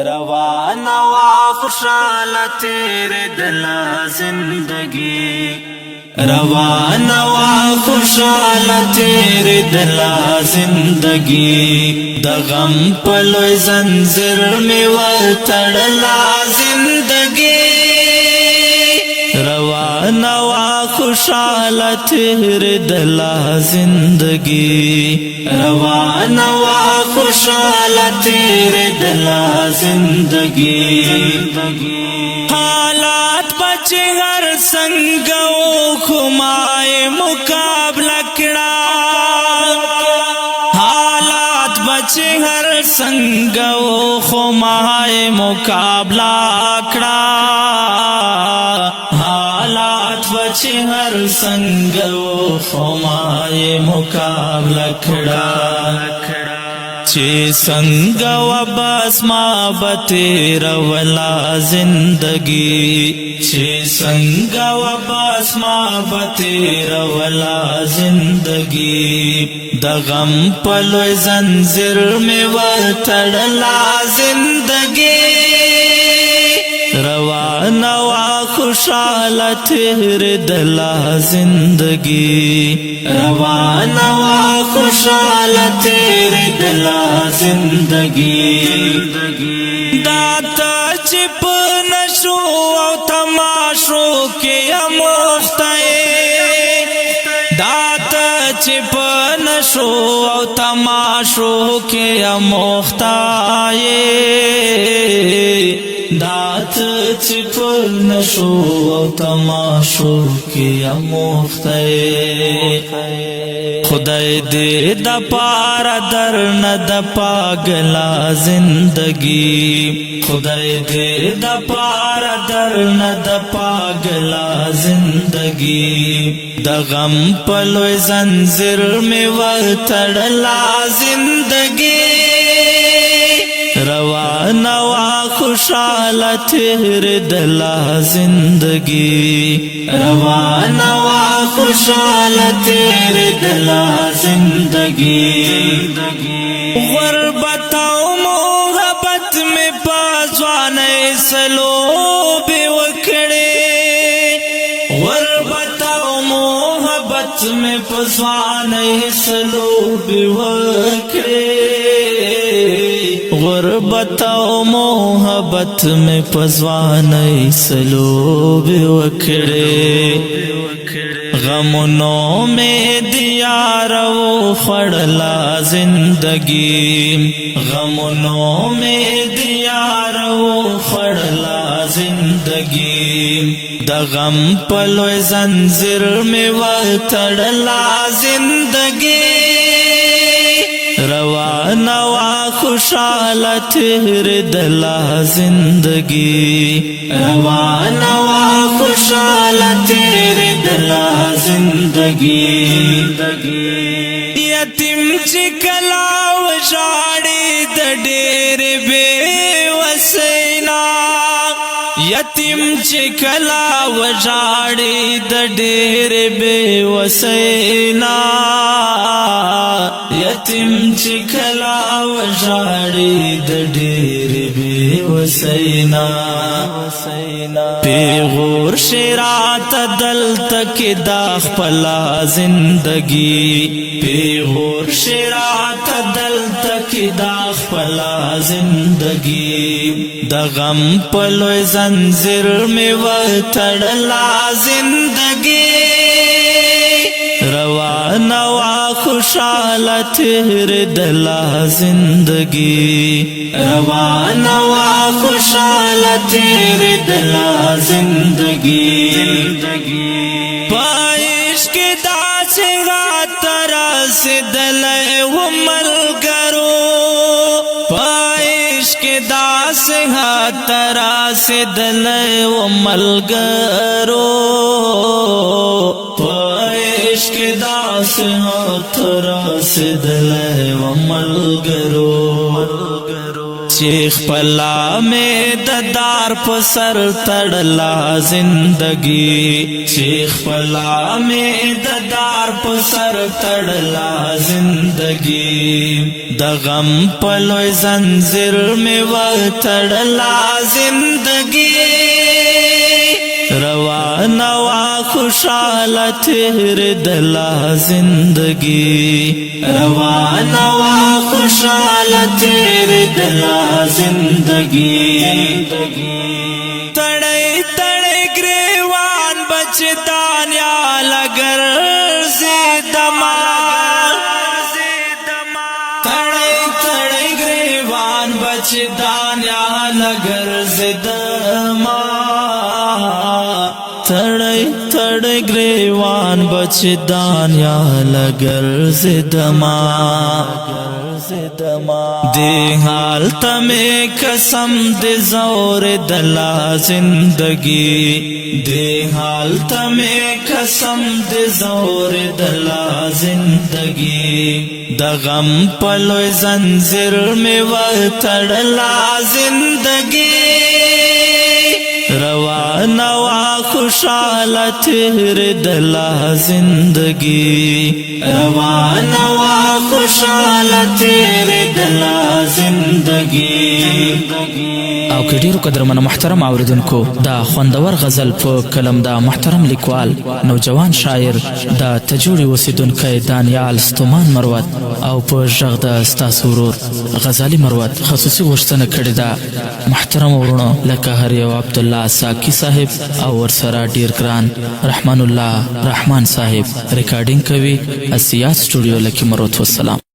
रवाना वा खुशाला तेरे दिला जिंदगी, रवाना वा खुशाला तेरे दिला जिंदगी, दगम पलोय जंजीर में वतड़ला जिंदगी, रवाना वा खुशाला तेरे दिला जिंदगी, रवाना वा खुशाला तेरे दिला जिंदगी। हालात बचे हर संगो खुमाए मुकाबला कड़ा, हालात बचे हर संगो खुमाए मुकाबला कड़ा, हालात बचे हर संगो खुमाए मुकाबला कड़ा, चे संगवा बस माँ बतेरा वला जिंदगी, चे संगवा बस माँ बतेरा वला जिंदगी, दगम पलोय जंजीर में वतड़ला जिंदगी, रवाना वा खुशाला तेरे दिला जिंदगी, रवाना वा खुशाला तेरे दिला जिंदगी, दाता चिप नशो तमाशो के अमोख्ताए, दाता चिप नशो तमाशो के अमोख्ताए, दात चिप नशो तमाशो के अमोख्ताए, खुदाई दे द पारा दर न द पागला जिंदगी, खुदाई दे द पारा दर न द पागला जिंदगी, दगम पलोय जंजीर में वतड़ला जिंदगी, रवाना वा खुशाला तेरे दिला जिंदगी, रवाना वा खुशाला तेरे दिला जिंदगी, गुरबताओ मोहब्बत में पाज़वाने सलो बेवकड़े, गुरबताओ मोहब्बत में पाज़वाने सलो बेवकड़े, गुरबताओ मोहब्बत में पज़वाने सलोब वखड़े, गमनों में दिया रवो फड़ला जिंदगी, गमनों में दिया रवो फड़ला जिंदगी, दगम पलोय जंजीर में वतड़ला जिंदगी, रवाना वा खुशाला तेरे दिला जिंदगी, रवाना वा खुशाला तेरे दिला जिंदगी, यतीम चिकलाव जाड़ी द डेरे बेवसैना, यतीम चिकलाव जाड़ी द डेरे बेवसैना, यतीम चिकलाव जाड़ी द डेरे बेवसैना, पेगोर शेरात दल तक दाख पला जिंदगी, पेगोर शेरात दल तक दाख पला जिंदगी, दगम पलोय जंजीर में वतड़ला जिंदगी, रवाना वा खुशाला तेरे दिला जिंदगी, रवाना वा खुशाला तेरे दिला जिंदगी, पाइश के दास गातरा से दले वो मल करो, पाइश के दास गातरा से दले वो मल करो, के दास हाथरा से दले वमल गरो, شیخ پلا میں ددار پسر تڑلا زندگی شیخ پلا میں ددار پسر تڑلا زندگی دغم پلوی زنجیر میں و تڑلا زندگی روان وا خوشحال تیر دلا زندگی روان وا خوشحال تیر دلا زندگی تڑے تڑے گریوان بچدان یا لگر زیدما تڑے تڑے گریوان بچدان یا لگر زیدما تڑے تڑے گریوان بچدان یا لگر زدما دے حال تمہیں قسم دے زور دلا زندگی دے حال تمہیں قسم دے زور دلا زندگی دغم پلوی زنجیر میں و تڑلا زندگی روان وا خوشحال تیر دلا زندگی روان وا خوشحال تیر دلا زندگی او که ډیرو قدرمنو محترم اوریدونکو دا خوندور غزل په کلم دا محترم لیکوال نوجوان شاعر دا تجوړي اوسیدونکی دانیال ستومان مروت او په غږ د ستاسو ورور غزالي مروت خصوصي غوښتنه کړې ده محترم ورونو لکه هر یو عبدالله ساکی صاحب او ورسره ډیر ګران رحمان الله رحمان صاحب ریکارډینګ کوي اسیات سټوډیو لکی مروت. والسلام.